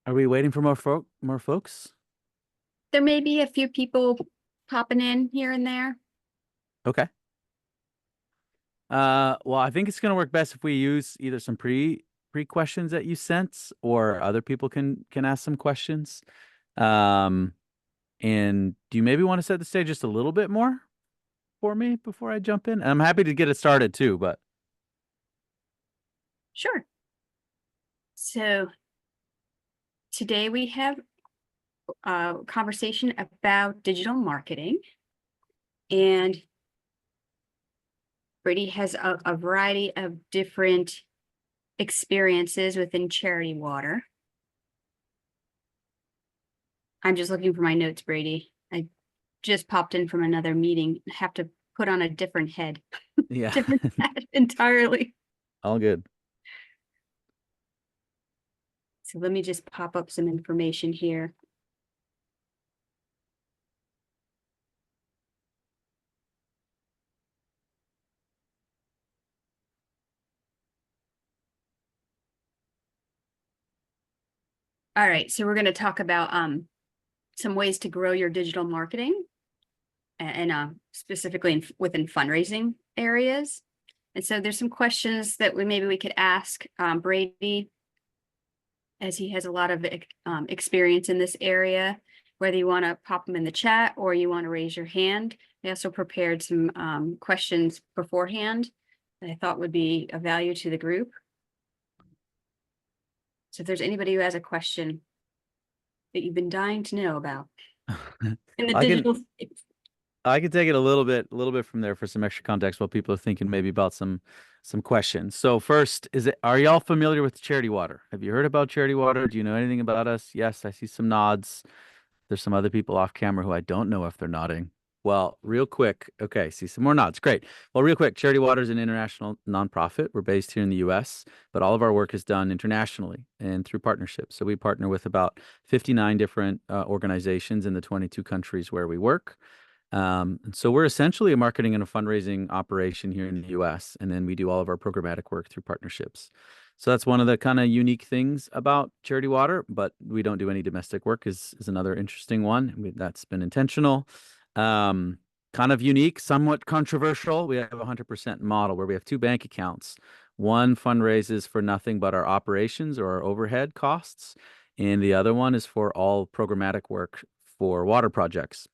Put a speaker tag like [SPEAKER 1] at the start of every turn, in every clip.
[SPEAKER 1] Are we waiting for more folks?
[SPEAKER 2] There may be a few people popping in here and there.
[SPEAKER 1] Okay. Well, I think it's gonna work best if we use either some pre questions that you sent, or other people can ask some questions. Um, and do you maybe want to set the stage just a little bit more for me before I jump in? And I'm happy to get it started too, but
[SPEAKER 2] Sure. So today we have a conversation about digital marketing, and Brady has a variety of different experiences within charity water. I'm just looking for my notes, Brady. I just popped in from another meeting. I have to put on a different head,
[SPEAKER 1] yeah,
[SPEAKER 2] different head entirely.
[SPEAKER 1] all good.
[SPEAKER 2] So let me just pop up some information here. All right, so we're going to talk about some ways to grow your digital marketing, and specifically within fundraising areas. And so there's some questions that maybe we could ask Brady, as he has a lot of experience in this area, whether you want to pop them in the chat or you want to raise your hand. I also prepared some questions beforehand that I thought would be of value to the group. So if there's anybody who has a question that you've been dying to know about in the
[SPEAKER 1] I can
[SPEAKER 2] digital space.
[SPEAKER 1] I can take it a little bit from there for some extra context while people are thinking maybe about some questions. So first, are y'all familiar with Charity Water? Have you heard about Charity Water? Do you know anything about us? Yes, I see some nods. There's some other people off camera who I don't know if they're nodding. Well, real quick. Okay, see some more nods. Great. Well, real quick, Charity Water is an international nonprofit. We're based here in the US, but all of our work is done internationally and through partnerships. So we partner with about 59 different organizations in the 22 countries where we work. And so we're essentially a marketing and a fundraising operation here in the US, and then we do all of our programmatic work through partnerships. So that's one of the kind of unique things about Charity Water, but we don't do any domestic work is another interesting one. That's been intentional. Um, Kind of unique, somewhat controversial. We have a 100% model where we have two bank accounts. One fundraises for nothing but our operations or our overhead costs, and the other one is for all programmatic work for water projects.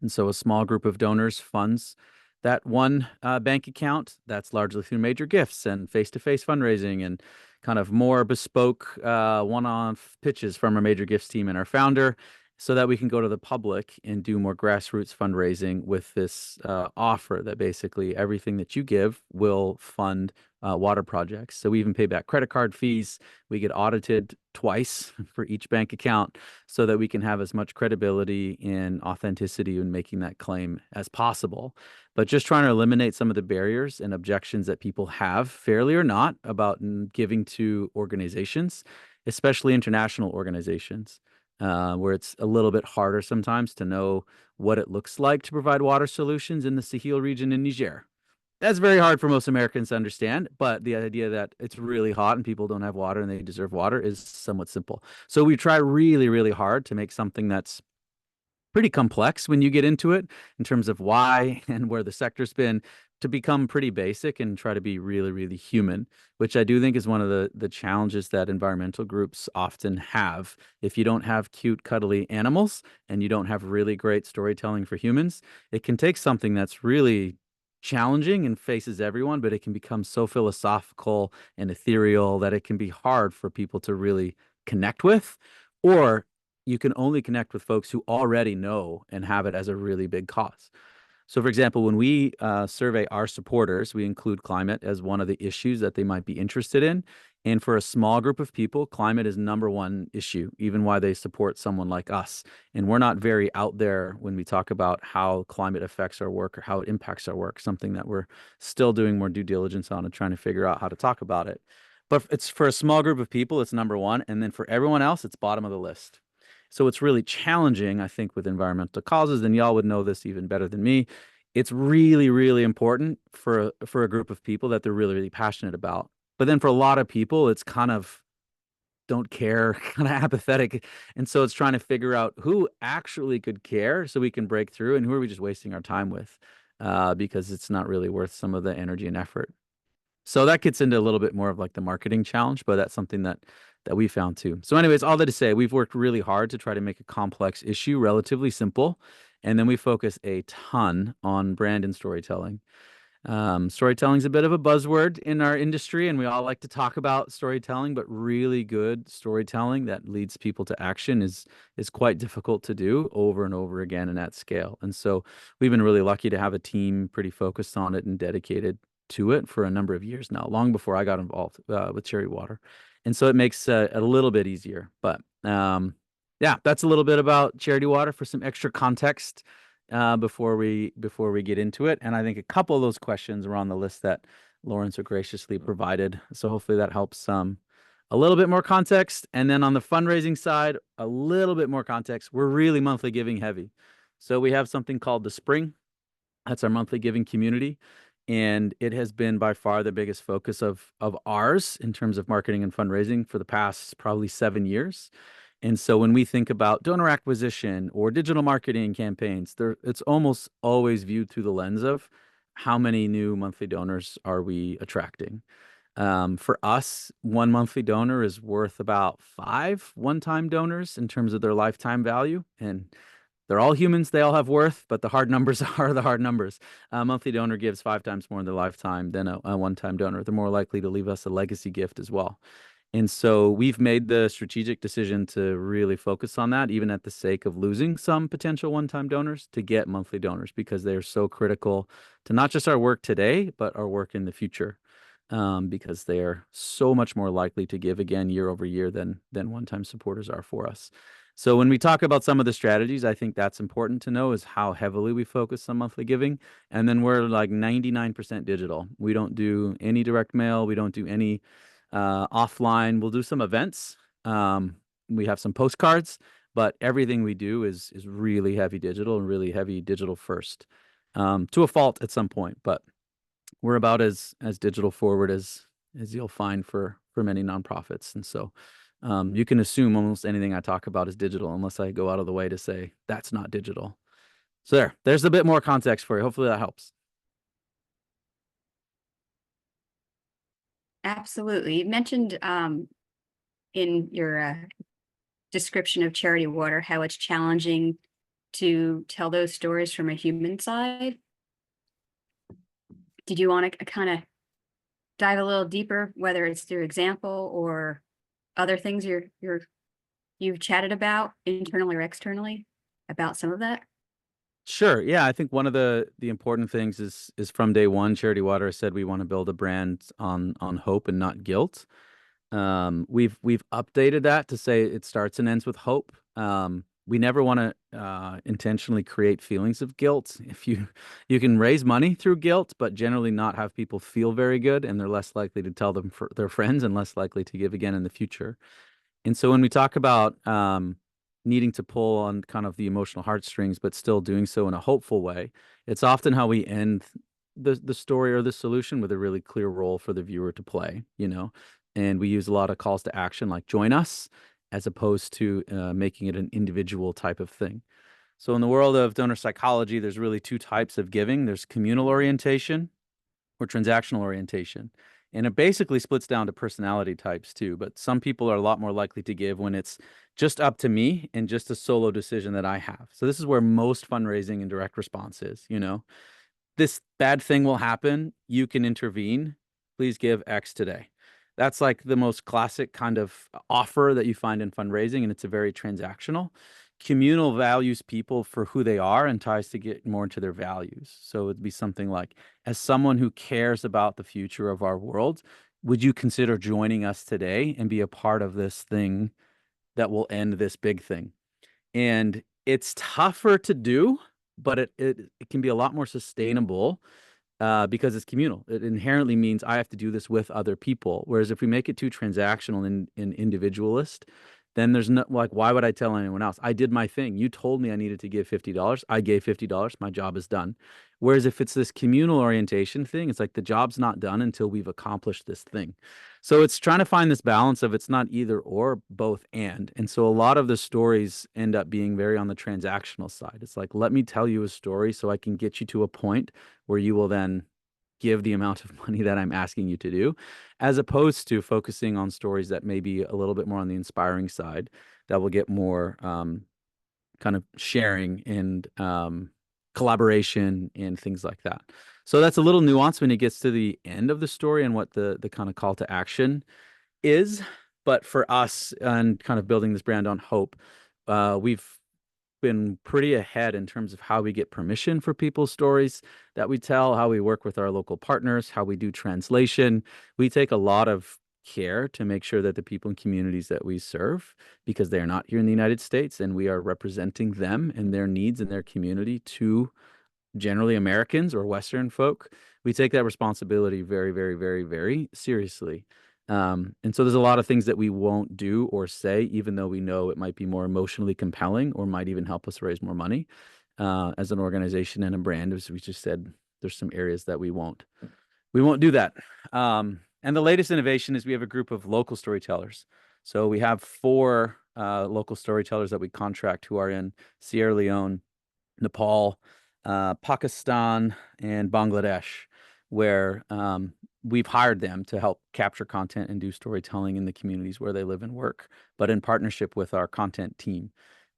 [SPEAKER 1] And so a small group of donors funds that one bank account. That's largely through major gifts and face-to-face fundraising and kind of more bespoke one-off pitches from our major gifts team and our founder, so that we can go to the public and do more grassroots fundraising with this offer that basically everything that you give will fund water projects. So we even pay back credit card fees. We get audited twice for each bank account so that we can have as much credibility and authenticity in making that claim as possible. But just trying to eliminate some of the barriers and objections that people have, fairly or not, about giving to organizations, especially international organizations, where it's a little bit harder sometimes to know what it looks like to provide water solutions in the Sahel region in Niger. That's very hard for most Americans to understand, but the idea that it's really hot and people don't have water and they deserve water is somewhat simple. So we try really, really hard to make something that's pretty complex when you get into it in terms of why and where the sector's been, to become pretty basic and try to be really, really human, which I do think is one of the challenges that environmental groups often have. If you don't have cute, cuddly animals and you don't have really great storytelling for humans, it can take something that's really challenging and faces everyone, but it can become so philosophical and ethereal that it can be hard for people to really connect with, or you can only connect with folks who already know and have it as a really big cause. So, for example, when we survey our supporters, we include climate as one of the issues that they might be interested in. And for a small group of people, climate is number one issue, even why they support someone like us. And we're not very out there when we talk about how climate affects our work or how it impacts our work, something that we're still doing more due diligence on and trying to figure out how to talk about it. But it's for a small group of people, it's number one. And then for everyone else, it's bottom of the list. So it's really challenging, I think, with environmental causes, and y'all would know this even better than me. It's really, really important for a group of people that they're really, really passionate about. But then for a lot of people, it's kind of don't care, kind of apathetic. And so it's trying to figure out who actually could care so we can break through, and who are we just wasting our time with, because it's not really worth some of the energy and effort. So that gets into a little bit more of like the marketing challenge, but that's something that we found too. So anyways, all that to say, we've worked really hard to try to make a complex issue relatively simple, and then we focus a ton on brand and storytelling. Storytelling is a bit of a buzzword in our industry, and we all like to talk about storytelling, but really good storytelling that leads people to action is quite difficult to do over and over again and at scale. And so we've been really lucky to have a team pretty focused on it and dedicated to it for a number of years now, long before I got involved with Cherry Water. And so it makes a little bit easier. But yeah, that's a little bit about Charity Water for some extra context before we get into it. And I think a couple of those questions were on the list that Lauren so graciously provided. So hopefully that helps a little bit more context. And then on the fundraising side, a little bit more context. We're really monthly giving heavy. So we have something called the Spring. That's our monthly giving community. And it has been by far the biggest focus of ours in terms of marketing and fundraising for the past probably 7 years. And so when we think about donor acquisition or digital marketing campaigns, it's almost always viewed through the lens of how many new monthly donors are we attracting. For us, one monthly donor is worth about five one-time donors in terms of their lifetime value. And they're all humans, they all have worth, but the hard numbers are the hard numbers. A monthly donor gives 5 times more in their lifetime than a one-time donor. They're more likely to leave us a legacy gift as well. And so we've made the strategic decision to really focus on that, even at the sake of losing some potential one-time donors, to get monthly donors, because they're so critical to not just our work today, but our work in the future, because they are so much more likely to give again year over year than one-time supporters are for us. So when we talk about some of the strategies, I think that's important to know, is how heavily we focus on monthly giving. And then we're like 99% digital. We don't do any direct mail. We don't do any offline. We'll do some events. We have some postcards, but everything we do is really heavy digital and really heavy digital first, to a fault at some point. But we're about as digital forward as you'll find for many nonprofits. And so you can assume almost anything I talk about is digital, unless I go out of the way to say that's not digital. So there's a bit more context for you. Hopefully that helps.
[SPEAKER 2] Absolutely. You mentioned in your description of Charity Water how it's challenging to tell those stories from a human side. Did you want to kind of dive a little deeper, whether it's through example or other things you've chatted about internally or externally about some of that?
[SPEAKER 1] Sure. Yeah, I think one of the important things is from day one, Charity Water has said we want to build a brand on hope and not guilt. We've updated that to say it starts and ends with hope. We never want to intentionally create feelings of guilt. If you can raise money through guilt, but generally not have people feel very good, and they're less likely to tell them for their friends and less likely to give again in the future. And so when we talk about needing to pull on kind of the emotional heartstrings, but still doing so in a hopeful way, it's often how we end the story or the solution with a really clear role for the viewer to play, you know? And we use a lot of calls to action like join us, as opposed to making it an individual type of thing. So in the world of donor psychology, there's really two types of giving. There's communal orientation or transactional orientation. And it basically splits down to personality types too. But some people are a lot more likely to give when it's just up to me and just a solo decision that I have. So this is where most fundraising and direct response is, you know, this bad thing will happen. You can intervene. Please give X today. That's like the most classic kind of offer that you find in fundraising, and it's a very transactional. Communal values people for who they are and tries to get more into their values. So it'd be something like, as someone who cares about the future of our world, would you consider joining us today and be a part of this thing that will end this big thing? And it's tougher to do, but it can be a lot more sustainable because it's communal. It inherently means I have to do this with other people. Whereas if we make it too transactional and individualist, then there's no, like, why would I tell anyone else? I did my thing. You told me I needed to give $50. I gave $50. My job is done. Whereas if it's this communal orientation thing, it's like the job's not done until we've accomplished this thing. So it's trying to find this balance of it's not either or, both and. And so a lot of the stories end up being very on the transactional side. It's like, let me tell you a story so I can get you to a point where you will then give the amount of money that I'm asking you to do, as opposed to focusing on stories that may be a little bit more on the inspiring side that will get more kind of sharing and collaboration and things like that. So that's a little nuance when it gets to the end of the story and what the kind of call to action is. But for us and kind of building this brand on hope, we've been pretty ahead in terms of how we get permission for people's stories that we tell, how we work with our local partners, how we do translation. We take a lot of care to make sure that the people and communities that we serve, because they are not here in the United States and we are representing them and their needs and their community to generally Americans or Western folk, we take that responsibility very, very, very, very seriously. And so there's a lot of things that we won't do or say, even though we know it might be more emotionally compelling or might even help us raise more money. As an organization and a brand, as we just said, there's some areas that we won't do that. And the latest innovation is we have a group of local storytellers. So we have four local storytellers that we contract who are in Sierra Leone, Nepal, Pakistan, and Bangladesh, where we've hired them to help capture content and do storytelling in the communities where they live and work, but in partnership with our content team.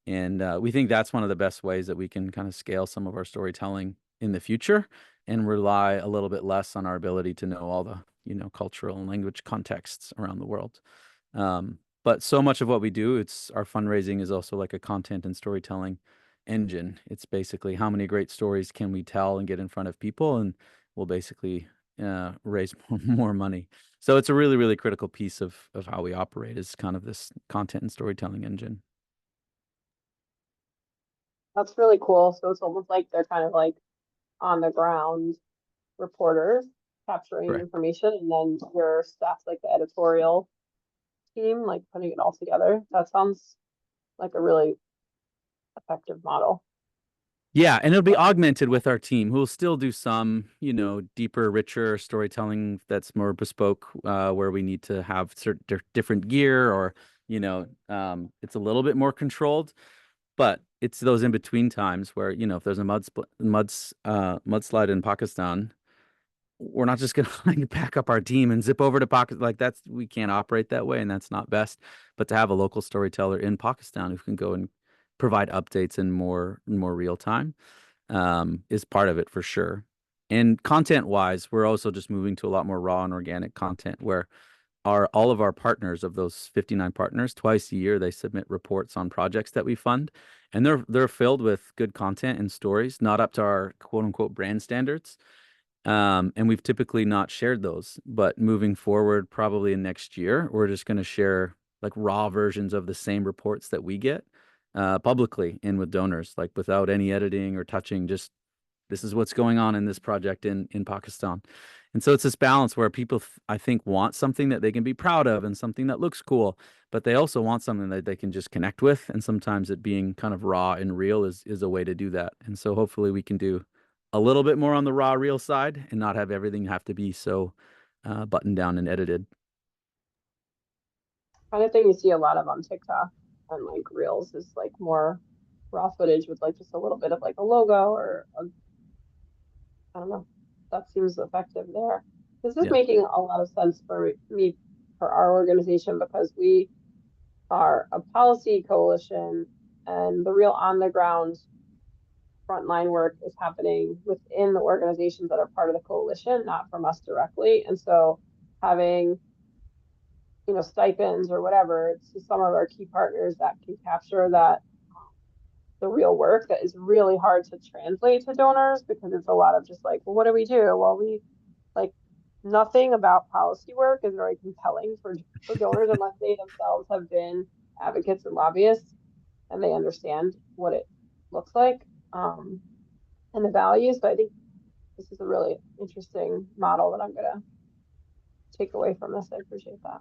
[SPEAKER 1] And we think that's one of the best ways that we can kind of scale some of our storytelling in the future and rely a little bit less on our ability to know all the, cultural and language contexts around the world. But so much of what we do, it's our fundraising is also like a content and storytelling engine. It's basically how many great stories can we tell and get in front of people, and we'll basically raise more money. So it's a really, really critical piece of how we operate is kind of this content and storytelling engine.
[SPEAKER 3] That's really cool. So it's almost like they're kind of like on the ground reporters capturing
[SPEAKER 1] Correct.
[SPEAKER 3] information, and then your staff's like the editorial team, like putting it all together. That sounds like a really effective model.
[SPEAKER 1] Yeah, and it'll be augmented with our team who will still do some, deeper, richer storytelling that's more bespoke, where we need to have certain different gear or, it's a little bit more controlled. But it's those in between times where, if there's a mudslide in Pakistan, we're not just gonna like pack up our team and zip over to Pakistan. Like we can't operate that way, and that's not best. But to have a local storyteller in Pakistan who can go and provide updates in more real time is part of it for sure. And content wise, we're also just moving to a lot more raw and organic content where all of our partners, of those 59 partners, twice a year they submit reports on projects that we fund, and they're filled with good content and stories, not up to our quote unquote brand standards. And we've typically not shared those, but moving forward, probably in next year, we're just going to share like raw versions of the same reports that we get publicly and with donors, like without any editing or touching, just this is what's going on in this project in Pakistan. And so it's this balance where people, I think, want something that they can be proud of and something that looks cool, but they also want something that they can just connect with. And sometimes it being kind of raw and real is a way to do that. And so hopefully we can do a little bit more on the raw, real side and not have everything have to be so buttoned down and edited.
[SPEAKER 3] Kind of thing you see a lot of on TikTok and like Reels is like more raw footage with like just a little bit of like a logo or a, I don't know. That seems effective there. This is
[SPEAKER 1] Yeah.
[SPEAKER 3] making a lot of sense for me, for our organization, because we are a policy coalition, and the real on the ground frontline work is happening within the organizations that are part of the coalition, not from us directly. And so having, stipends or whatever to some of our key partners that can capture that, the real work that is really hard to translate to donors, because it's a lot of just like, well, what do we do? Well, we like, nothing about policy work is very compelling for donors unless they themselves have been advocates and lobbyists and they understand what it looks like, and the values. But I think this is a really interesting model that I'm gonna take away from this. I appreciate that.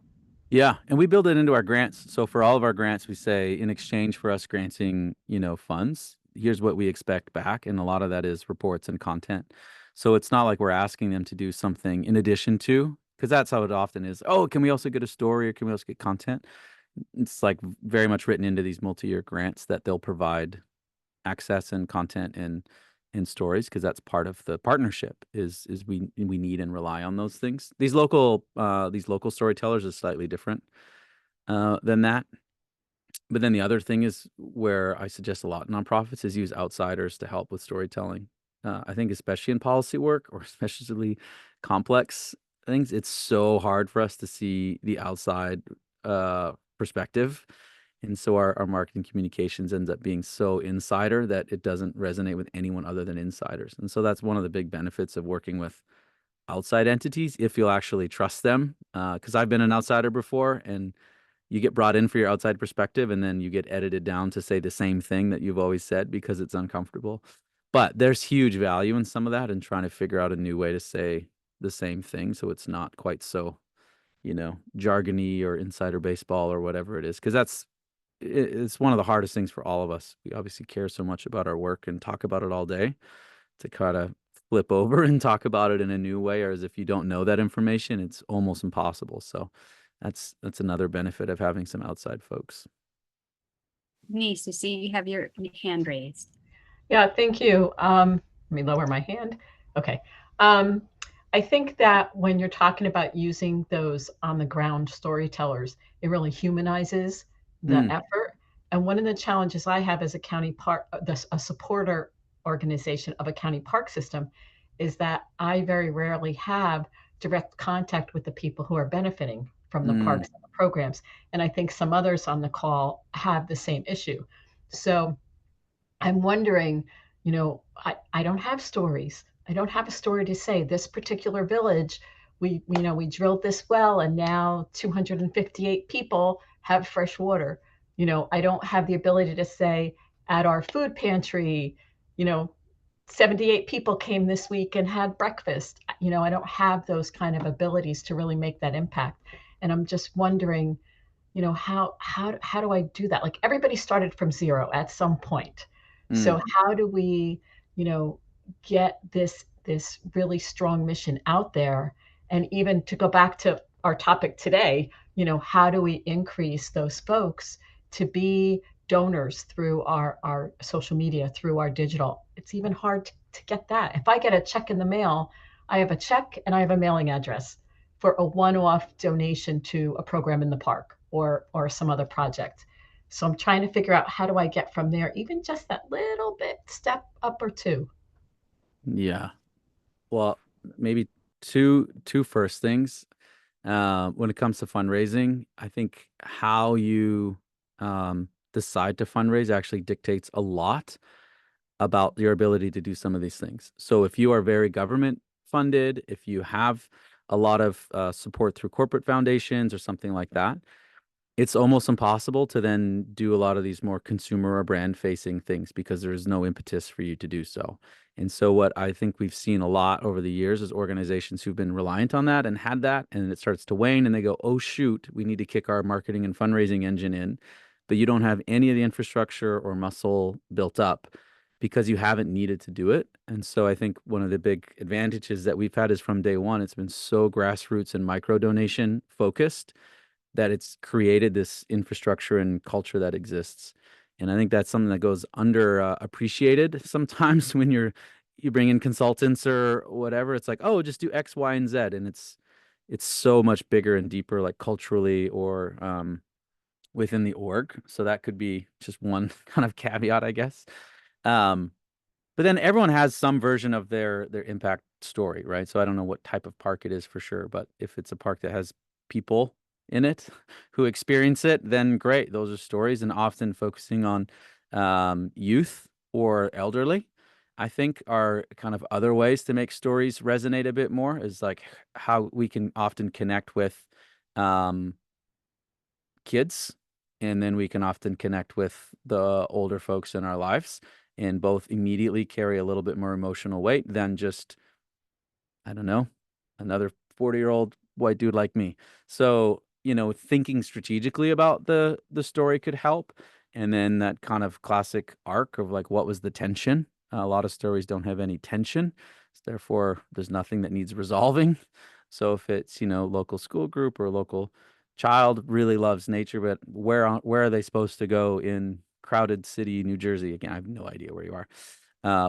[SPEAKER 1] Yeah, and we build it into our grants. So for all of our grants, we say in exchange for us granting, funds, here's what we expect back, and a lot of that is reports and content. So it's not like we're asking them to do something in addition to, because that's how it often is. Oh, can we also get a story or can we also get content? It's like very much written into these multi-year grants that they'll provide access and content and stories because that's part of the partnership is we need and rely on those things. These local storytellers is slightly different than that. But then the other thing is where I suggest a lot of nonprofits is use outsiders to help with storytelling. I think especially in policy work or especially complex things, it's so hard for us to see the outside perspective. And so our marketing communications ends up being so insider that it doesn't resonate with anyone other than insiders. And so that's one of the big benefits of working with outside entities if you'll actually trust them. Because I've been an outsider before, and you get brought in for your outside perspective and then you get edited down to say the same thing that you've always said because it's uncomfortable. But there's huge value in some of that and trying to figure out a new way to say the same thing so it's not quite so, jargony or insider baseball or whatever it is. Because it's one of the hardest things for all of us. We obviously care so much about our work and talk about it all day to kind of flip over and talk about it in a new way, or as if you don't know that information, it's almost impossible. So that's another benefit of having some outside folks.
[SPEAKER 2] Denise, to see you have your hand raised.
[SPEAKER 4] Yeah, thank you. Let me lower my hand. Okay. Um, I think that when you're talking about using those on the ground storytellers, it really humanizes the
[SPEAKER 1] Mm,
[SPEAKER 4] effort. And one of the challenges I have as a county park, a supporter organization of a county park system, is that I very rarely have direct contact with the people who are benefiting from the
[SPEAKER 1] mm,
[SPEAKER 4] parks and the programs. And I think some others on the call have the same issue. So I'm wondering, I don't have stories. I don't have a story to say this particular village, we drilled this well and now 258 people have fresh water. I don't have the ability to say at our food pantry, you know, 78 people came this week and had breakfast. I don't have those kind of abilities to really make that impact. And I'm just wondering, how do I do that? Like everybody started from zero at some point.
[SPEAKER 1] mm.
[SPEAKER 4] So how do we, you know, get this really strong mission out there? And even to go back to our topic today, how do we increase those folks to be donors through our social media, through our digital? It's even hard to get that. If I get a check in the mail, I have a check and I have a mailing address for a one-off donation to a program in the park or some other project. So I'm trying to figure out how do I get from there, even just that little bit step up or two.
[SPEAKER 1] Yeah. Well, maybe two first things. When it comes to fundraising, I think how you decide to fundraise actually dictates a lot about your ability to do some of these things. So if you are very government funded, if you have a lot of support through corporate foundations or something like that, it's almost impossible to then do a lot of these more consumer or brand facing things because there's no impetus for you to do so. And so what I think we've seen a lot over the years is organizations who've been reliant on that and had that, and it starts to wane and they go, "Oh shoot, we need to kick our marketing and fundraising engine in." But you don't have any of the infrastructure or muscle built up because you haven't needed to do it. And so I think one of the big advantages that we've had is from day one, it's been so grassroots and micro donation focused that it's created this infrastructure and culture that exists. And I think that's something that goes under appreciated sometimes when you bring in consultants or whatever. It's like, oh, just do X, Y, and Z, and it's so much bigger and deeper, like culturally or within the org. So that could be just one kind of caveat, I guess. Um, but then everyone has some version of their impact story, right? So I don't know what type of park it is for sure, but if it's a park that has people in it who experience it, then great. Those are stories, and often focusing on youth or elderly, I think are kind of other ways to make stories resonate a bit more. Is like how we can often connect with um, kids, and then we can often connect with the older folks in our lives and both immediately carry a little bit more emotional weight than just, I don't know, another 40-year-old white dude like me. So, thinking strategically about the story could help. And then that kind of classic arc of like, what was the tension? A lot of stories don't have any tension. So therefore, there's nothing that needs resolving. So if it's, local school group or local child really loves nature, but where are they supposed to go in crowded city, New Jersey? Again, I have no idea where you are.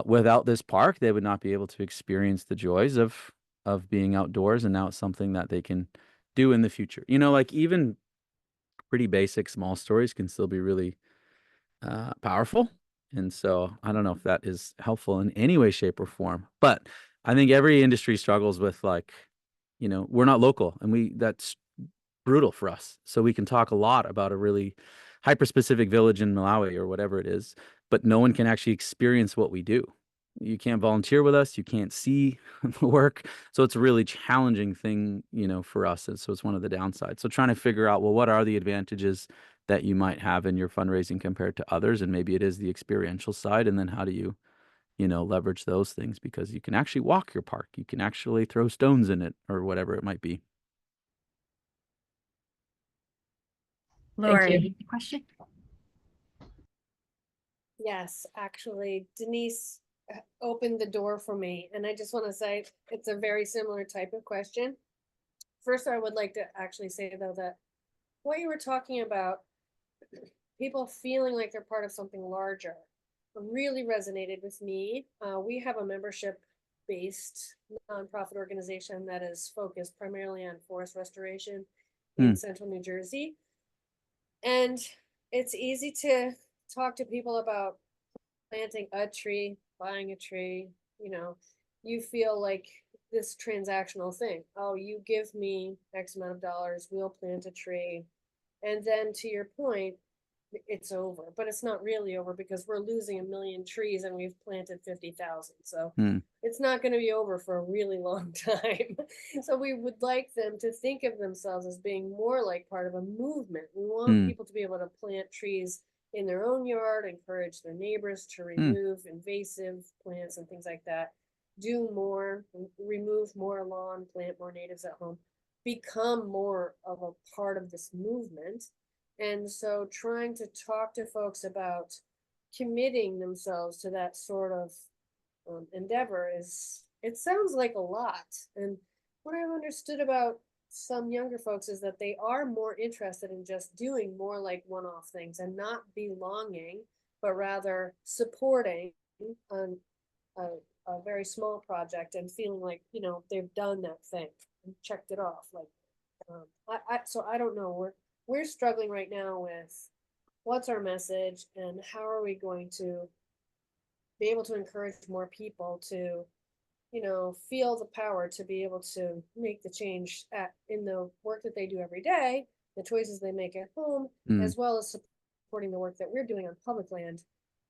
[SPEAKER 1] Without this park, they would not be able to experience the joys of being outdoors, and now it's something that they can do in the future. Like even pretty basic small stories can still be really powerful. And so I don't know if that is helpful in any way, shape, or form. But I think every industry struggles with like, we're not local, and that's brutal for us. So we can talk a lot about a really hyper specific village in Malawi or whatever it is, but no one can actually experience what we do. You can't volunteer with us. You can't see the work. So it's a really challenging thing, for us. And so it's one of the downsides. So trying to figure out, well, what are the advantages that you might have in your fundraising compared to others? And maybe it is the experiential side. And then how do you, leverage those things? Because you can actually walk your park. You can actually throw stones in it or whatever it might be.
[SPEAKER 2] Laura,
[SPEAKER 4] you.
[SPEAKER 2] any question?
[SPEAKER 5] Yes, actually, Denise opened the door for me, and I just want to say it's a very similar type of question. First, I would like to actually say, though, that what you were talking about, people feeling like they're part of something larger, really resonated with me. We have a membership-based nonprofit organization that is focused primarily on forest restoration in central New Jersey. And it's easy to talk to people about planting a tree, buying a tree, you feel like this transactional thing. Oh, you give me X amount of dollars, we'll plant a tree. And then to your point, it's over, but it's not really over because we're losing 1 million trees and we've planted 50,000. So it's not going to be over for a really long time. So we would like them to think of themselves as being more like part of a movement. We want people to be able to plant trees in their own yard, encourage their neighbors to remove invasive plants and things like that, do more, remove more lawn, plant more natives at home, become more of a part of this movement. And so trying to talk to folks about committing themselves to that sort of endeavor it sounds like a lot. And what I've understood about some younger folks is that they are more interested in just doing more like one-off things and not belonging, but rather supporting a very small project and feeling like, they've done that thing and checked it off. Like, so I don't know. We're struggling right now with what's our message and how are we going to be able to encourage more people to, feel the power to be able to make the change in the work that they do every day, the choices they make at home, as well as supporting the work that we're doing on public land.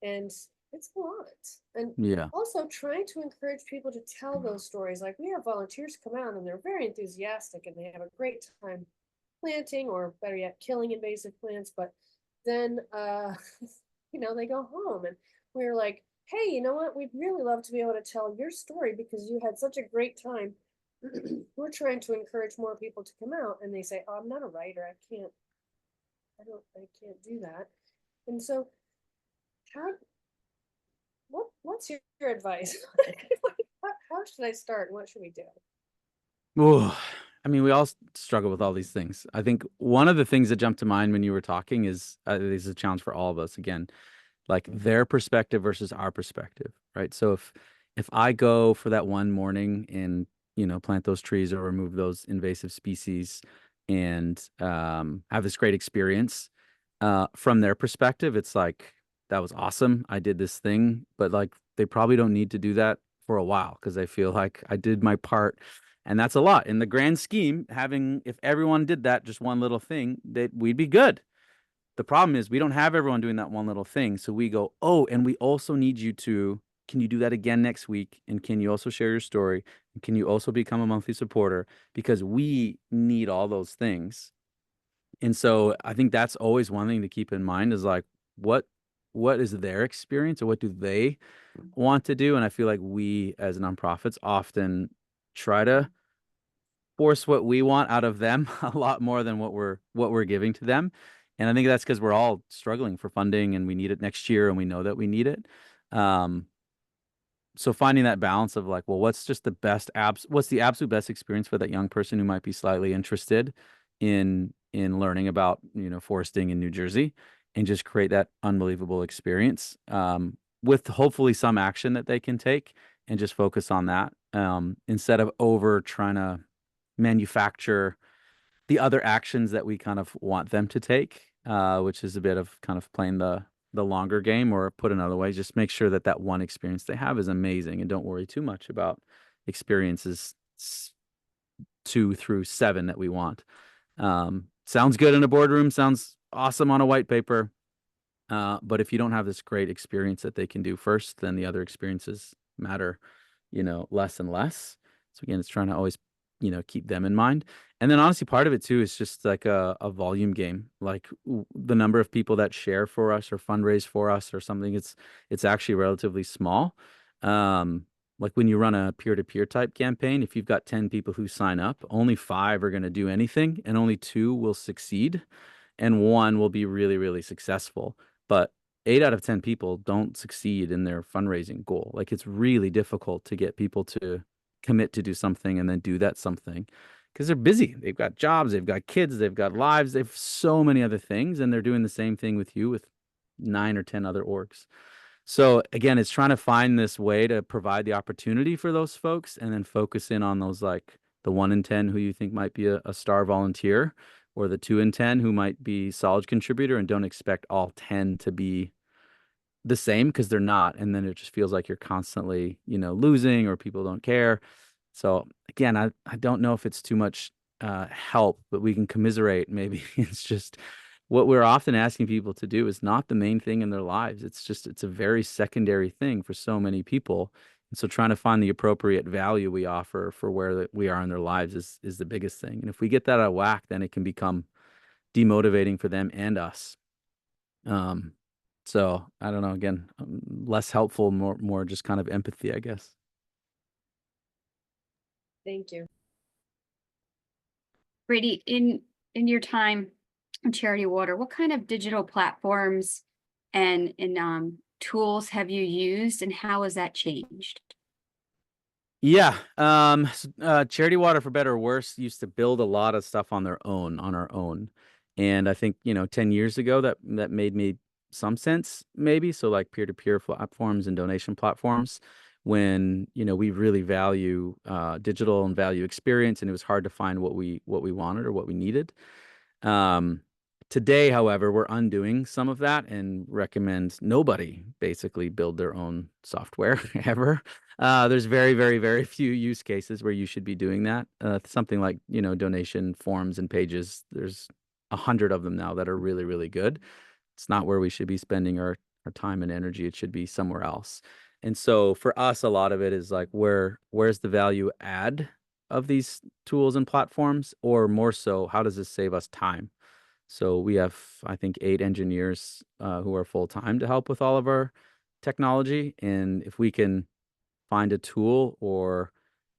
[SPEAKER 5] And it's a lot. And also trying to encourage people to tell those stories. Like we have volunteers come out and they're very enthusiastic and they have a great time planting, or better yet, killing invasive plants. But then, they go home and we're like, hey, you know what? We'd really love to be able to tell your story because you had such a great time. We're trying to encourage more people to come out. And they say, oh, I'm not a writer. I can't do that. And so what's your advice? How should I start? What should we do?
[SPEAKER 1] Oh, I mean, we all struggle with all these things. I think one of the things that jumped to mind when you were talking is this is a challenge for all of us. Again, like their perspective versus our perspective, right? So if I go for that one morning and plant those trees or remove those invasive species and have this great experience, from their perspective, it's like that was awesome. I did this thing, but like they probably don't need to do that for a while because I feel like I did my part. And that's a lot in the grand scheme. If everyone did that, just one little thing, that we'd be good. The problem is we don't have everyone doing that one little thing. So we go, oh, and we also need you to, can you do that again next week? And can you also share your story? And can you also become a monthly supporter? Because we need all those things. And so I think that's always one thing to keep in mind is like, what is their experience or what do they want to do? And I feel like we as nonprofits often try to force what we want out of them a lot more than what we're giving to them. And I think that's because we're all struggling for funding and we need it next year and we know that we need it. So finding that balance of like, well, what's the absolute best experience for that young person who might be slightly interested in learning about, foresting in New Jersey, and just create that unbelievable experience, with hopefully some action that they can take and just focus on that, instead of over trying to manufacture the other actions that we kind of want them to take, which is a bit of kind of playing the longer game, or put another way, just make sure that that one experience they have is amazing and don't worry too much about experiences 2 through 7 that we want. Sounds good in a boardroom, sounds awesome on a white paper. But if you don't have this great experience that they can do first, then the other experiences matter, less and less. So again, it's trying to always, keep them in mind. And then honestly, part of it too is just like a volume game. Like the number of people that share for us or fundraise for us or something, it's actually relatively small. Like when you run a peer-to-peer type campaign, if you've got 10 people who sign up, only 5 are going to do anything and only 2 will succeed and 1 will be really, really successful. But 8 out of 10 people don't succeed in their fundraising goal. Like it's really difficult to get people to commit to do something and then do that something because they're busy. They've got jobs, they've got kids, they've got lives, they've so many other things, and they're doing the same thing with you with 9 or 10 other orgs. So again, it's trying to find this way to provide the opportunity for those folks and then focus in on those, like the 1 in 10 who you think might be a star volunteer, or the 2 in 10 who might be solid contributor, and don't expect all 10 to be the same because they're not. And then it just feels like you're constantly, losing or people don't care. So again, I don't know if it's too much help, but we can commiserate. Maybe it's just what we're often asking people to do is not the main thing in their lives. It's a very secondary thing for so many people. And so trying to find the appropriate value we offer for where we are in their lives is the biggest thing. And if we get that out of whack, then it can become demotivating for them and us. So I don't know, again, less helpful, more just kind of empathy, I guess.
[SPEAKER 5] Thank you.
[SPEAKER 2] Brady, in your time in Charity Water, what kind of digital platforms and tools have you used, and how has that changed?
[SPEAKER 1] Yeah. Charity Water, for better or worse, used to build a lot of stuff on our own. And I think, 10 years ago that made some sense, maybe. So like peer-to-peer platforms and donation platforms, when, we really value digital and value experience, and it was hard to find what we wanted or what we needed. Today, however, we're undoing some of that and recommend nobody basically build their own software ever. There's very, very, very few use cases where you should be doing that. Something like, donation forms and pages. There's 100 of them now that are really, really good. It's not where we should be spending our time and energy. It should be somewhere else. And so for us, a lot of it is like, where's the value add of these tools and platforms? Or more so, how does this save us time? So we have, I think, 8 engineers who are full-time to help with all of our technology. And if we can find a tool or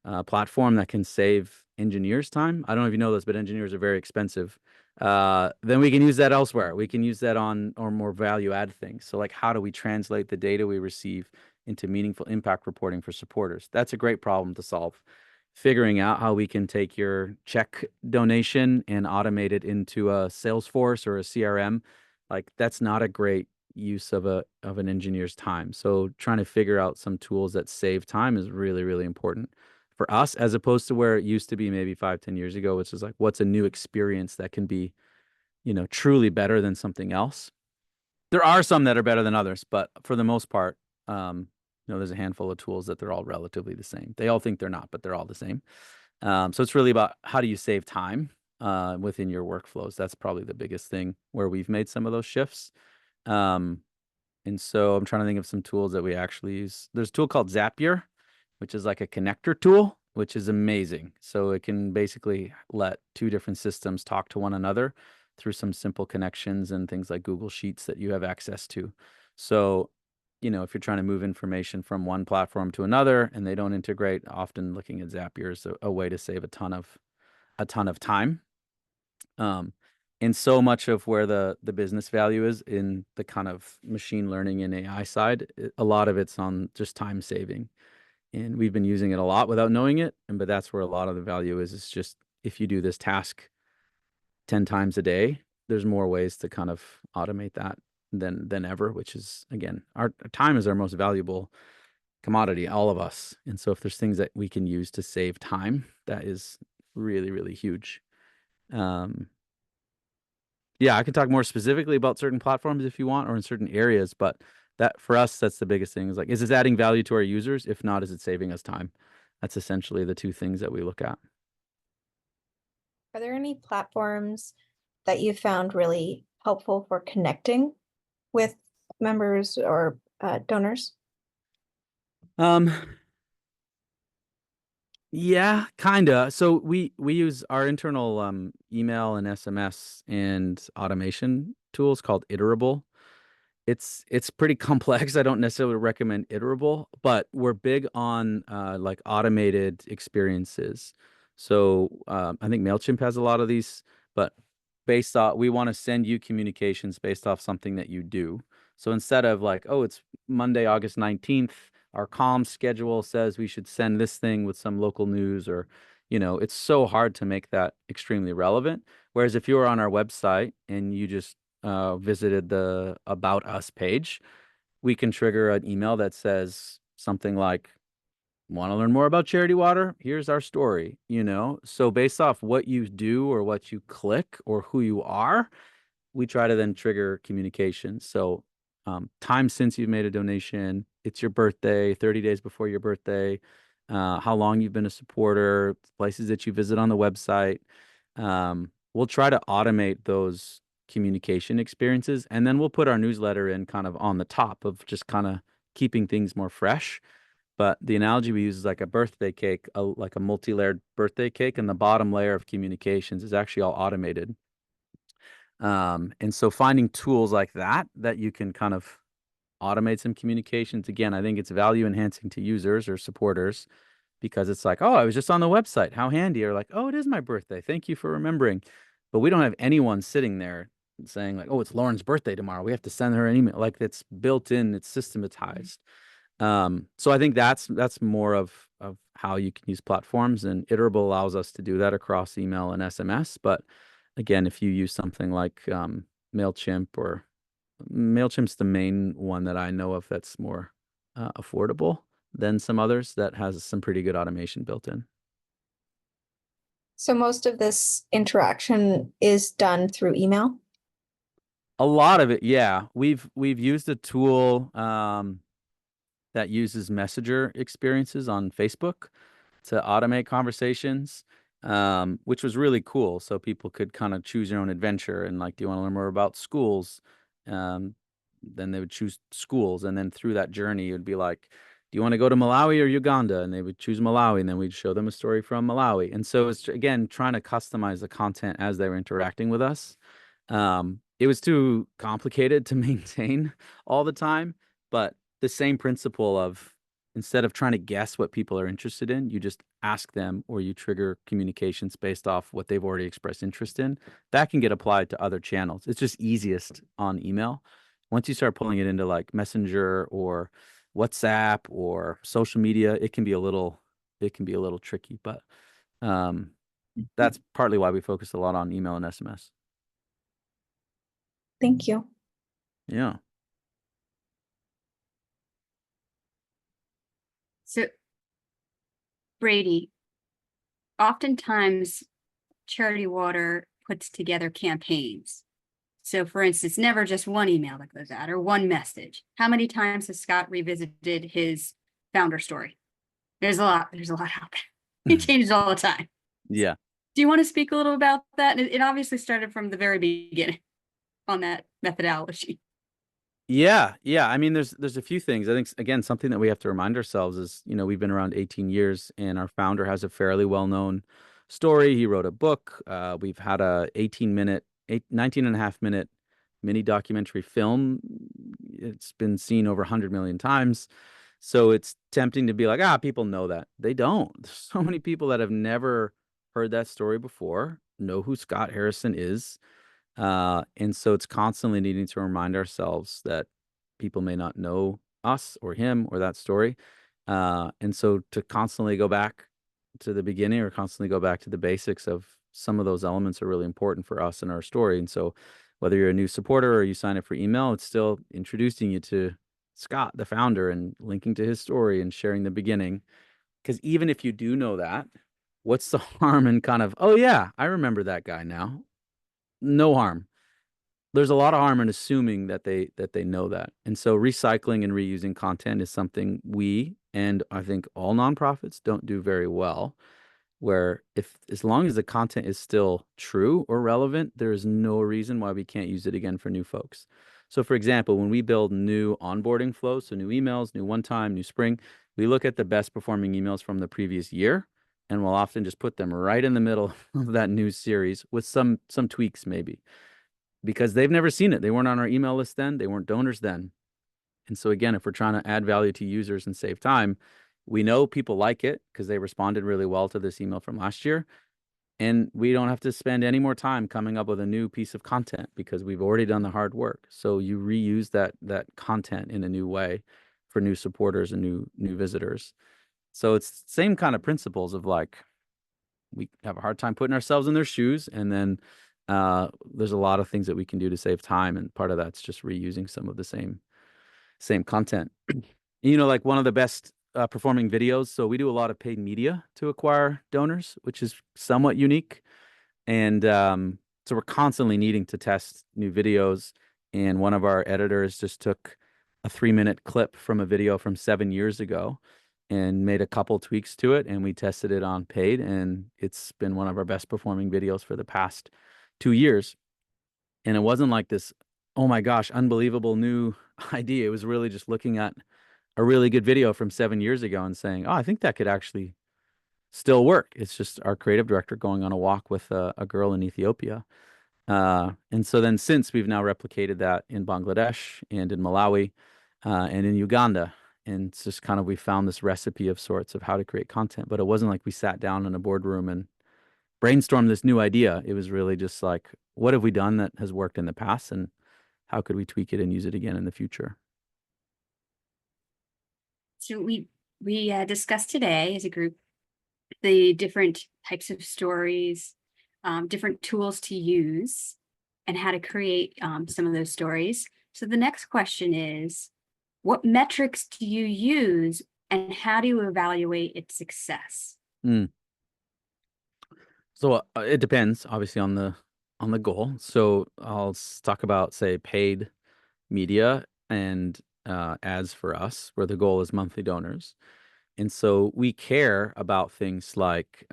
[SPEAKER 1] a platform that can save engineers time, I don't know if you know this, but engineers are very expensive. Then we can use that elsewhere. We can use that on or more value add things. So like, how do we translate the data we receive into meaningful impact reporting for supporters? That's a great problem to solve. Figuring out how we can take your check donation and automate it into a Salesforce or a CRM, like that's not a great use of an engineer's time. So trying to figure out some tools that save time is really, really important for us, as opposed to where it used to be maybe 5-10 years ago, which is like, what's a new experience that can be, truly better than something else. There are some that are better than others, but for the most part, there's a handful of tools that they're all relatively the same. They all think they're not, but they're all the same. So it's really about how do you save time within your workflows. That's probably the biggest thing where we've made some of those shifts. And so I'm trying to think of some tools that we actually use. There's a tool called Zapier, which is like a connector tool, which is amazing. So it can basically let 2 different systems talk to one another through some simple connections and things like Google Sheets that you have access to. So, if you're trying to move information from one platform to another and they don't integrate, often looking at Zapier is a way to save a ton of a ton of time. And so much of where the business value is in the kind of machine learning and AI side, a lot of it's on just time saving. And we've been using it a lot without knowing it. But that's where a lot of the value is. It's just if you do this task 10 times a day, there's more ways to kind of automate that than ever, which is, again, our time is our most valuable commodity, all of us. And so if there's things that we can use to save time, that is really, really huge. Yeah, I can talk more specifically about certain platforms if you want, or in certain areas, but that for us, that's the biggest thing is like, is this adding value to our users? If not, is it saving us time? That's essentially the two things that we look at.
[SPEAKER 6] Are there any platforms that you found really helpful for connecting with members or donors?
[SPEAKER 1] Yeah, kinda. So we use our internal email and SMS and automation tools called Iterable. It's pretty complex. I don't necessarily recommend Iterable, but we're big on like automated experiences. So I think MailChimp has a lot of these, but based off, we want to send you communications based off something that you do. So instead of like, oh, it's Monday, August 19th, our comm schedule says we should send this thing with some local news, or, it's so hard to make that extremely relevant. Whereas if you were on our website and you just visited the About Us page, we can trigger an email that says something like, want to learn more about Charity Water? Here's our story, So based off what you do or what you click or who you are, we try to then trigger communication. So time since you've made a donation, it's your birthday, 30 days before your birthday, how long you've been a supporter, places that you visit on the website. We'll try to automate those communication experiences, and then we'll put our newsletter in kind of on the top of just kind of keeping things more fresh. But the analogy we use is like a birthday cake, like a multi-layered birthday cake, and the bottom layer of communications is actually all automated. And so finding tools like that you can kind of automate some communications. Again, I think it's value enhancing to users or supporters, because it's like, oh, I was just on the website. How handy. Or like, oh, it is my birthday. Thank you for remembering. But we don't have anyone sitting there saying like, oh, it's Lauren's birthday tomorrow, we have to send her an email. Like, it's built in, it's systematized. So I think that's more of how you can use platforms, and Iterable allows us to do that across email and SMS. But again, if you use something like MailChimp, or MailChimp's the main one that I know of that's more affordable than some others that has some pretty good automation built in.
[SPEAKER 6] So most of this interaction is done through email?
[SPEAKER 1] A lot of it, yeah. We've used a tool that uses messenger experiences on Facebook to automate conversations, which was really cool. So people could kind of choose their own adventure, and like, do you want to learn more about schools? Then they would choose schools, and then through that journey, it would be like, do you want to go to Malawi or Uganda? And they would choose Malawi, and then we'd show them a story from Malawi. And so it's, again, trying to customize the content as they were interacting with us. It was too complicated to maintain all the time, but the same principle of, instead of trying to guess what people are interested in, you just ask them, or you trigger communications based off what they've already expressed interest in. That can get applied to other channels. It's just easiest on email. Once you start pulling it into like Messenger or WhatsApp or social media, it can be a little tricky, but that's partly why we focus a lot on email and SMS.
[SPEAKER 6] Thank you.
[SPEAKER 1] Yeah.
[SPEAKER 2] So, Brady, oftentimes Charity Water puts together campaigns. So for instance, never just one email that goes out or one message. How many times has Scott revisited his founder story? There's a lot out there. He changes all the time.
[SPEAKER 1] Yeah.
[SPEAKER 2] Do you want to speak a little about that? It obviously started from the very beginning on that methodology.
[SPEAKER 1] Yeah. I mean, there's a few things. I think, again, something that we have to remind ourselves is, we've been around 18 years, and our founder has a fairly well-known story. He wrote a book. We've had a 19 and a half minute mini documentary film. It's been seen over 100 million times. So it's tempting to be like, people know that. They don't. There's so many people that have never heard that story before, know who Scott Harrison is. And so it's constantly needing to remind ourselves that people may not know us or him or that story. And so to constantly go back to the beginning or constantly go back to the basics of some of those elements are really important for us in our story. And so whether you're a new supporter or you sign up for email, it's still introducing you to Scott, the founder, and linking to his story and sharing the beginning. Because even if you do know that, what's the harm in kind of, oh yeah, I remember that guy now. No harm. There's a lot of harm in assuming that they know that. And so recycling and reusing content is something we and I think all nonprofits don't do very well, where if as long as the content is still true or relevant, there is no reason why we can't use it again for new folks. So for example, when we build new onboarding flows, so new emails, new one time, new spring, we look at the best performing emails from the previous year and we'll often just put them right in the middle of that new series with some tweaks maybe because they've never seen it. They weren't on our email list then, they weren't donors then. And so again, if we're trying to add value to users and save time, we know people like it because they responded really well to this email from last year. And we don't have to spend any more time coming up with a new piece of content because we've already done the hard work. So you reuse that content in a new way for new supporters and new visitors. So it's the same kind of principles of like, we have a hard time putting ourselves in their shoes. And then there's a lot of things that we can do to save time. And part of that's just reusing some of the same content. You know, like one of the best performing videos. So we do a lot of paid media to acquire donors, which is somewhat unique. And so we're constantly needing to test new videos. And one of our editors just took a 3-minute clip from a video from 7 years ago and made a couple tweaks to it. And we tested it on paid. And it's been one of our best performing videos for the past 2 years. And it wasn't like this, oh my gosh, unbelievable new idea. It was really just looking at a really good video from 7 years ago and saying, oh, I think that could actually still work. It's just our creative director going on a walk with a girl in Ethiopia. And so then since we've now replicated that in Bangladesh and in Malawi and in Uganda. And it's just kind of, we found this recipe of sorts of how to create content, but it wasn't like we sat down in a boardroom and brainstormed this new idea. It was really just like, what have we done that has worked in the past and how could we tweak it and use it again in the future?
[SPEAKER 2] So we discussed today as a group the different types of stories, different tools to use, and how to create some of those stories. So the next question is, what metrics do you use and how do you evaluate its success?
[SPEAKER 1] So it depends obviously on the goal. So I'll talk about, say, paid media and ads for us, where the goal is monthly donors. And so we care about things like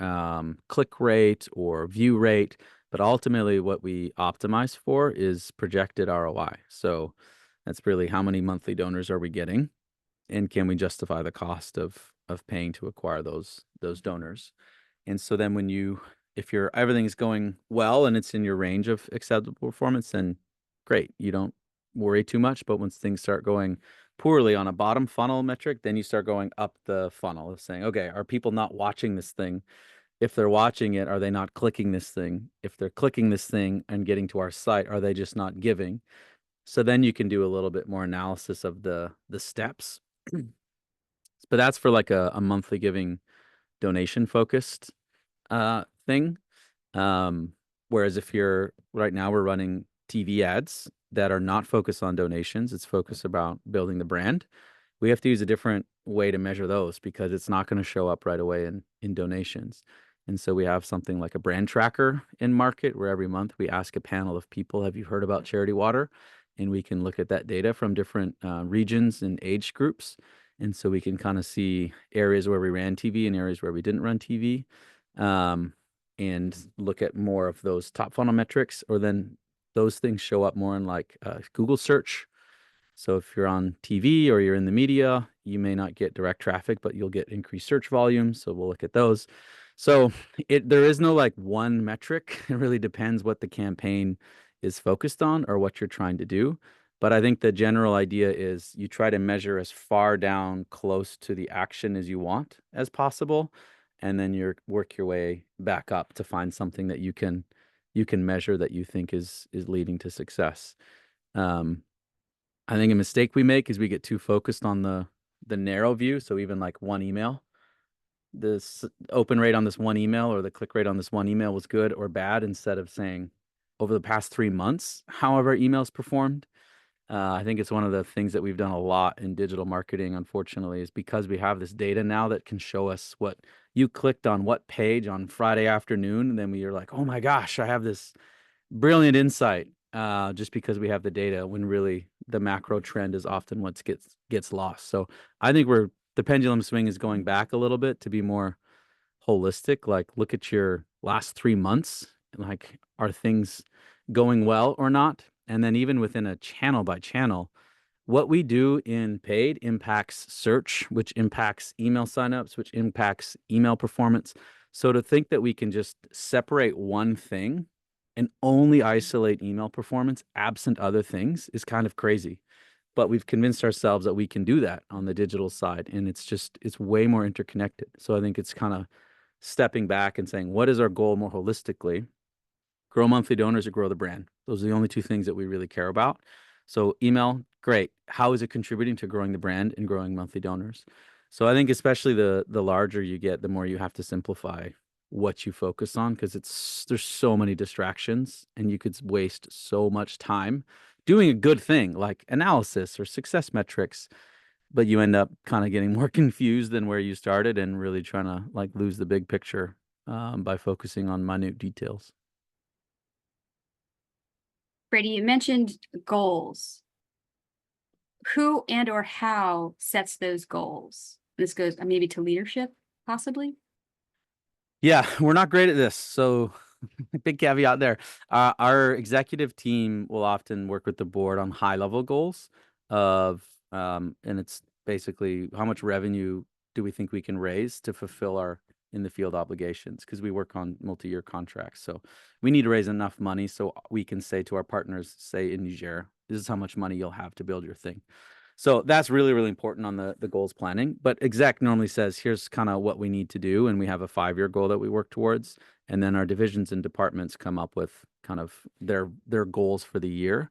[SPEAKER 1] click rate or view rate, but ultimately what we optimize for is projected ROI. So that's really how many monthly donors are we getting, and can we justify the cost of paying to acquire those donors. And so then if everything's going well and it's in your range of acceptable performance, then great, you don't worry too much. But once things start going poorly on a bottom funnel metric, then you start going up the funnel of saying, okay, are people not watching this thing? If they're watching it, are they not clicking this thing? If they're clicking this thing and getting to our site, are they just not giving? So then you can do a little bit more analysis of the steps. But that's for like a monthly giving donation focused thing. Whereas if right now we're running TV ads that are not focused on donations, it's focused about building the brand. We have to use a different way to measure those because it's not going to show up right away in donations. And so we have something like a brand tracker in market where every month we ask a panel of people, have you heard about Charity Water? And we can look at that data from different regions and age groups. And so we can kind of see areas where we ran TV and areas where we didn't run TV. And look at more of those top funnel metrics, or then those things show up more in like Google search. So if you're on TV or you're in the media, you may not get direct traffic, but you'll get increased search volume. So we'll look at those. So there is no like one metric. It really depends what the campaign is focused on or what you're trying to do. But I think the general idea is you try to measure as far down close to the action as you want as possible. and then you work your way back up to find something that you can measure that you think is leading to success. I think a mistake we make is we get too focused on the narrow view. So even like one email, this open rate on this one email or the click rate on this one email was good or bad, instead of saying over the past 3 months, how have our emails performed? I think it's one of the things that we've done a lot in digital marketing, unfortunately, is because we have this data now that can show us what you clicked on what page on Friday afternoon. And then we are like, oh my gosh, I have this brilliant insight, just because we have the data, when really the macro trend is often what gets lost. So I think the pendulum swing is going back a little bit to be more holistic. Like, look at your last 3 months, like, are things going well or not? And then even within a channel by channel, what we do in paid impacts search, which impacts email signups, which impacts email performance. So to think that we can just separate one thing and only isolate email performance absent other things is kind of crazy. But we've convinced ourselves that we can do that on the digital side, and it's way more interconnected. So I think it's kind of stepping back and saying, what is our goal more holistically? Grow monthly donors or grow the brand. Those are the only two things that we really care about. So email, great. How is it contributing to growing the brand and growing monthly donors? So I think especially the larger you get, the more you have to simplify what you focus on, because there's so many distractions and you could waste so much time doing a good thing like analysis or success metrics, but you end up kind of getting more confused than where you started and really trying to like lose the big picture, by focusing on minute details.
[SPEAKER 2] Brady, you mentioned goals. Who and or how sets those goals? This goes maybe to leadership, possibly.
[SPEAKER 1] Yeah, we're not great at this. So big caveat there. Our executive team will often work with the board on high level goals and it's basically how much revenue do we think we can raise to fulfill our in the field obligations, because we work on multi-year contracts. So we need to raise enough money so we can say to our partners, say in Niger, this is how much money you'll have to build your thing. So that's really, really important on the goals planning. But exec normally says, here's kind of what we need to do. And we have a 5-year goal that we work towards. And then our divisions and departments come up with kind of their goals for the year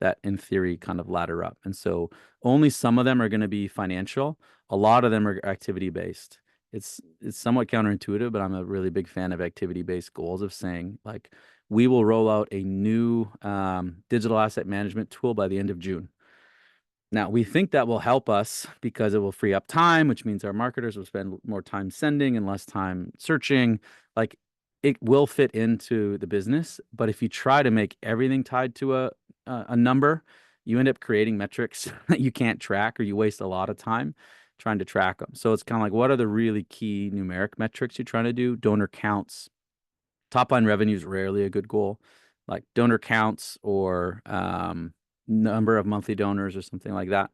[SPEAKER 1] that in theory kind of ladder up. And so only some of them are going to be financial. A lot of them are activity based. It's somewhat counterintuitive, but I'm a really big fan of activity based goals, of saying like, we will roll out a new digital asset management tool by the end of June. Now, we think that will help us because it will free up time, which means our marketers will spend more time sending and less time searching. Like, it will fit into the business, but if you try to make everything tied to a number, you end up creating metrics that you can't track, or you waste a lot of time trying to track them. So it's kind of like, what are the really key numeric metrics you're trying to do? Donor counts. Top line revenue is rarely a good goal, like donor counts or number of monthly donors or something like that.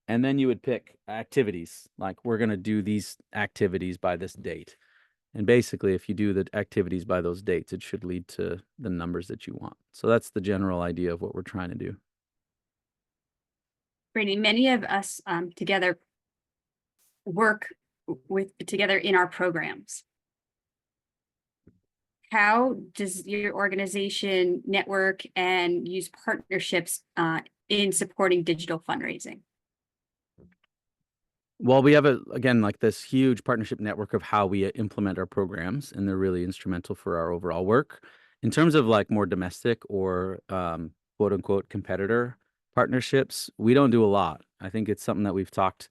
[SPEAKER 1] And then you would pick activities, like, we're going to do these activities by this date. And basically, if you do the activities by those dates, it should lead to the numbers that you want. So that's the general idea of what we're trying to do.
[SPEAKER 2] Brady, many of us together work together in our programs. How does your organization network and use partnerships in supporting digital fundraising?
[SPEAKER 1] Well, we have again, like this huge partnership network of how we implement our programs, and they're really instrumental for our overall work. In terms of like more domestic or quote unquote competitor partnerships, we don't do a lot. I think it's something that we've talked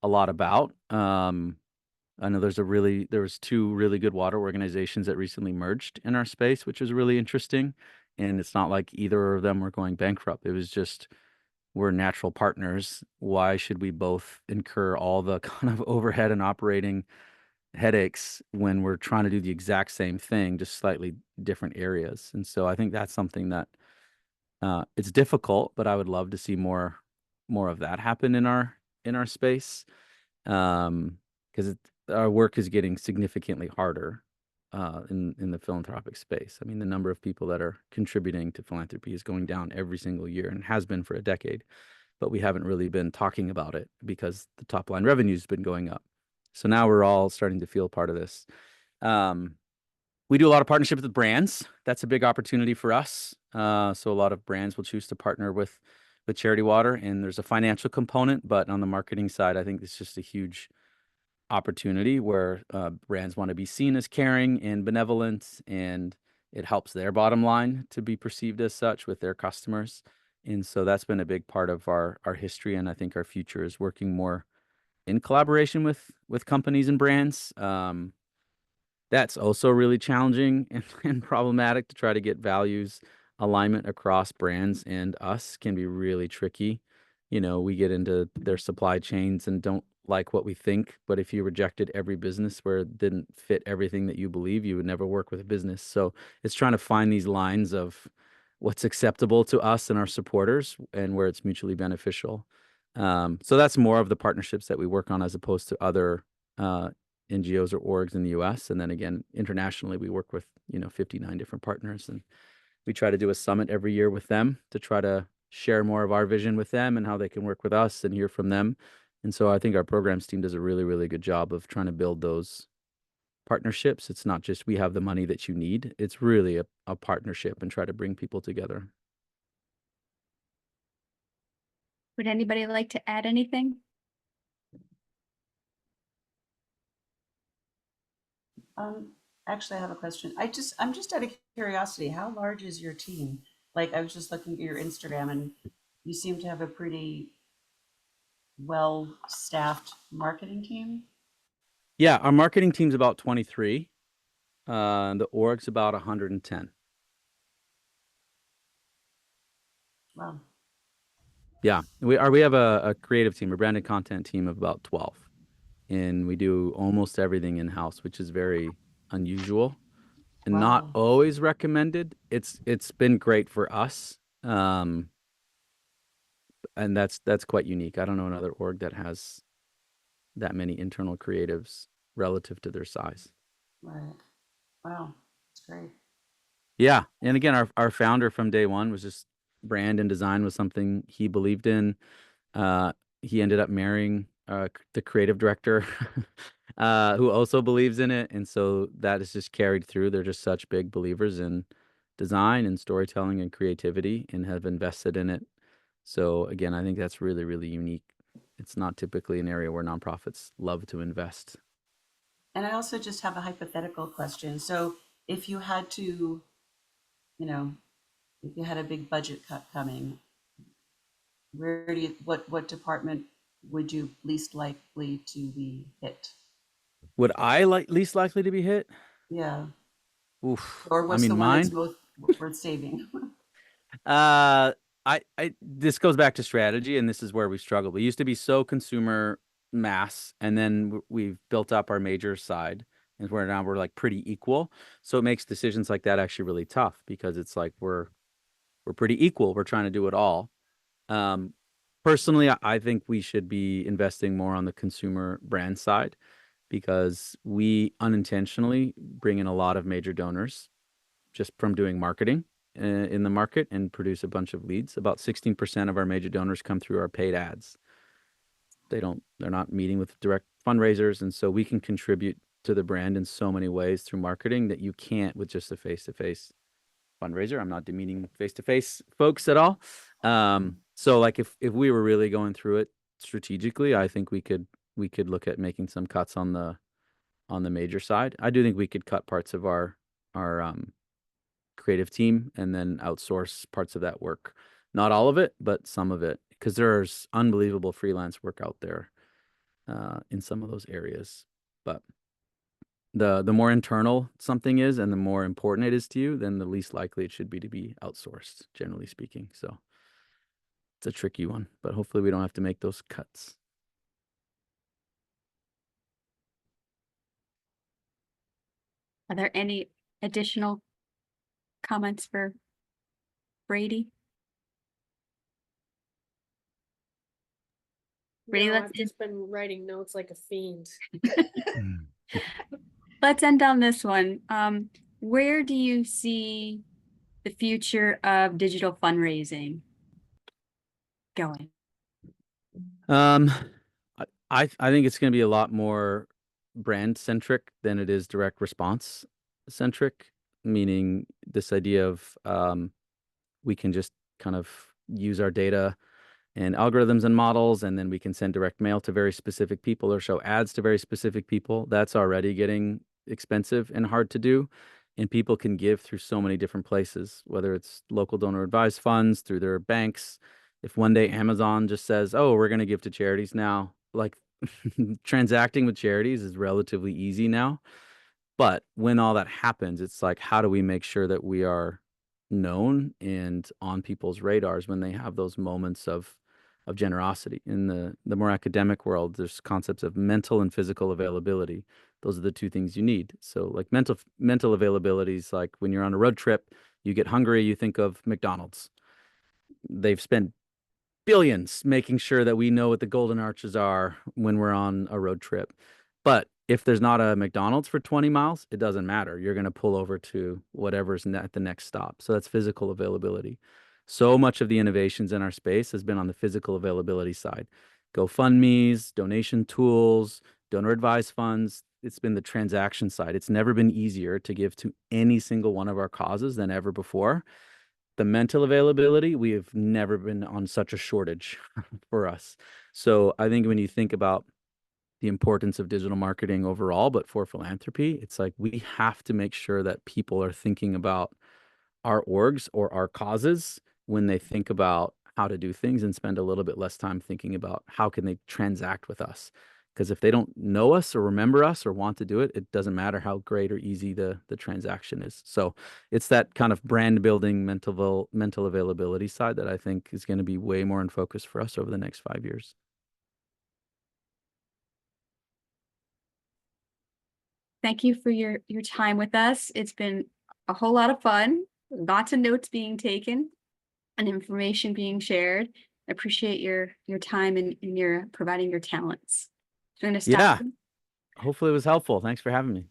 [SPEAKER 1] a lot about. I know there was 2 really good water organizations that recently merged in our space, which was really interesting. And it's not like either of them were going bankrupt. It was just, we're natural partners. Why should we both incur all the kind of overhead and operating headaches when we're trying to do the exact same thing, just slightly different areas? And so I think that's something that it's difficult, but I would love to see more of that happen in our space, because our work is getting significantly harder in the philanthropic space. I mean, the number of people that are contributing to philanthropy is going down every single year, and has been for a decade, but we haven't really been talking about it because the top line revenue has been going up. So now we're all starting to feel part of this. We do a lot of partnerships with brands. That's a big opportunity for us. So a lot of brands will choose to partner with Charity Water, and there's a financial component, but on the marketing side, I think it's just a huge opportunity where brands want to be seen as caring and benevolent, and it helps their bottom line to be perceived as such with their customers. And so that's been a big part of our history, and I think our future is working more in collaboration with companies and brands. That's also really challenging and problematic to try to get values alignment across brands and us can be really tricky. You know, we get into their supply chains and don't like what we think, but if you rejected every business where it didn't fit everything that you believe, you would never work with a business. So it's trying to find these lines of what's acceptable to us and our supporters and where it's mutually beneficial. So that's more of the partnerships that we work on as opposed to other NGOs or orgs in the US. And then again, internationally, we work with, 59 different partners. And we try to do a summit every year with them to try to share more of our vision with them and how they can work with us and hear from them. And so I think our programs team does a really, really good job of trying to build those partnerships. It's not just we have the money that you need. It's really a partnership and try to bring people together.
[SPEAKER 2] Would anybody like to add anything?
[SPEAKER 7] Actually, I have a question. I'm just out of curiosity, how large is your team? Like, I was just looking at your Instagram and you seem to have a pretty well-staffed marketing team.
[SPEAKER 1] Yeah, our marketing team's about 23. The org's about 110.
[SPEAKER 7] Wow.
[SPEAKER 1] Yeah, we have a creative team, a branded content team of about 12. And we do almost everything in-house, which is very unusual and not
[SPEAKER 7] Wow.
[SPEAKER 1] always recommended. It's been great for us. And that's quite unique. I don't know another org that has that many internal creatives relative to their size.
[SPEAKER 7] Right. Wow. That's great.
[SPEAKER 1] Yeah. And again, our founder from day one was just brand and design was something he believed in. He ended up marrying the creative director who also believes in it. And so that is just carried through. They're just such big believers in design and storytelling and creativity and have invested in it. So again, I think that's really, really unique. It's not typically an area where nonprofits love to invest.
[SPEAKER 7] And I also just have a hypothetical question. So if you had to, you know, if you had a big budget cut coming, what department would you least likely to be hit?
[SPEAKER 1] Would I least likely to be hit?
[SPEAKER 7] Yeah.
[SPEAKER 1] Oof.
[SPEAKER 7] Or
[SPEAKER 1] I
[SPEAKER 7] what's the
[SPEAKER 1] mean,
[SPEAKER 7] one that's
[SPEAKER 1] mine.
[SPEAKER 7] most worth saving?
[SPEAKER 1] Uh, this goes back to strategy, and this is where we struggle. We used to be so consumer mass, and then we've built up our major side, and where now we're like pretty equal. So it makes decisions like that actually really tough because it's like we're pretty equal. We're trying to do it all. Um, Personally, I think we should be investing more on the consumer brand side because we unintentionally bring in a lot of major donors just from doing marketing in the market and produce a bunch of leads. About 16% of our major donors come through our paid ads. They're not meeting with direct fundraisers. And so we can contribute to the brand in so many ways through marketing that you can't with just a face-to-face fundraiser. I'm not demeaning face-to-face folks at all. So like if we were really going through it strategically, I think we could look at making some cuts on the major side. I do think we could cut parts of our creative team and then outsource parts of that work. Not all of it, but some of it, because there's unbelievable freelance work out there in some of those areas. But the more internal something is and the more important it is to you, then the least likely it should be to be outsourced, generally speaking. So it's a tricky one, but hopefully we don't have to make those cuts.
[SPEAKER 2] Are there any additional comments for Brady? Brady,
[SPEAKER 5] No,
[SPEAKER 2] let's
[SPEAKER 5] I've just been writing notes like a fiend.
[SPEAKER 2] let's end on this one. Where do you see the future of digital fundraising going?
[SPEAKER 1] I think it's going to be a lot more brand centric than it is direct response centric, meaning this idea of we can just kind of use our data and algorithms and models, and then we can send direct mail to very specific people or show ads to very specific people. That's already getting expensive and hard to do. And people can give through so many different places, whether it's local donor advised funds, through their banks. If one day Amazon just says, oh, we're going to give to charities now, like transacting with charities is relatively easy now. But when all that happens, it's like, how do we make sure that we are known and on people's radars when they have those moments of generosity? In the more academic world, there's concepts of mental and physical availability. Those are the two things you need. So like mental availability is like when you're on a road trip, you get hungry, you think of McDonald's. They've spent billions making sure that we know what the golden arches are when we're on a road trip. But if there's not a McDonald's for 20 miles, it doesn't matter. You're going to pull over to whatever's at the next stop. So that's physical availability. So much of the innovations in our space has been on the physical availability side. GoFundMe's, donation tools, donor advised funds. It's been the transaction side. It's never been easier to give to any single one of our causes than ever before. The mental availability, we have never been on such a shortage for us. So I think when you think about the importance of digital marketing overall, but for philanthropy, it's like we have to make sure that people are thinking about our orgs or our causes when they think about how to do things, and spend a little bit less time thinking about how can they transact with us. Because if they don't know us or remember us or want to do it, it doesn't matter how great or easy the transaction is. So it's that kind of brand building mental availability side that I think is going to be way more in focus for us over the next 5 years.
[SPEAKER 2] Thank you for your time with us. It's been a whole lot of fun, lots of notes being taken and information being shared. I appreciate your time and your providing your talents. So I'm going to stop.
[SPEAKER 1] Yeah. Hopefully it was helpful. Thanks for having me.